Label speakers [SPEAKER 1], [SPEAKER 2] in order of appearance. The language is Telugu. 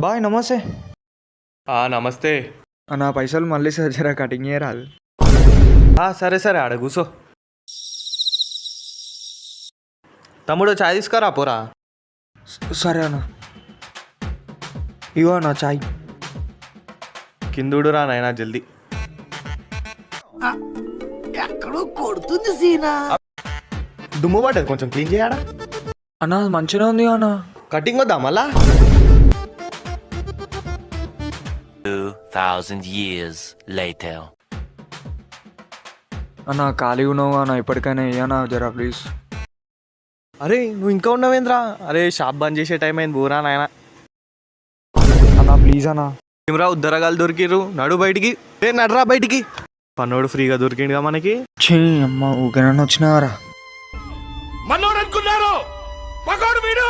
[SPEAKER 1] బాయ్ నమస్తే.
[SPEAKER 2] నమస్తే.
[SPEAKER 1] నా పైసలు మళ్ళీ జర కటింగ్ చేయరాదు.
[SPEAKER 2] సరే సరే ఆడ కూసో. తమ్ముడు చాయ్ తీసుకురా పోరా.
[SPEAKER 1] సరే అన్న. ఇగో అన్న చాయ్.
[SPEAKER 2] కిందుడు రా నాయనా జల్దీ.
[SPEAKER 3] ఎక్కడో కొడుతుంది సీనా.
[SPEAKER 2] దుమ్ము పడ్డది కొంచెం క్లీన్ చేయడా.
[SPEAKER 1] అన్న మంచిగా ఉంది అన్న.
[SPEAKER 2] కటింగ్ వద్దా మళ్ళా.
[SPEAKER 4] 2000 years later.
[SPEAKER 1] అన్న ఖాళీ ఉన్నావు అన్న, ఇప్పటికైనా ఇయ్యనా జరా ప్లీజ్.
[SPEAKER 2] అరే నువ్వు ఇంకా ఉన్నావేంద్రా. అరే షాప్ బంద్ చేసే టైం అయింది బోరా నాయన.
[SPEAKER 1] అన్న ప్లీజ్ అన్న.
[SPEAKER 2] ఏమరా ఉద్దరగాలు దొరికిర్రు, నడు బయటికి. నడరా బయటికి. పన్నోడు ఫ్రీగా దొరికిండుగా మనకి.
[SPEAKER 1] ఛీ అమ్మ ఊకేనన్నా వచ్చినారా.
[SPEAKER 5] మనోడు అనుకున్నారు మగాడు వీడు.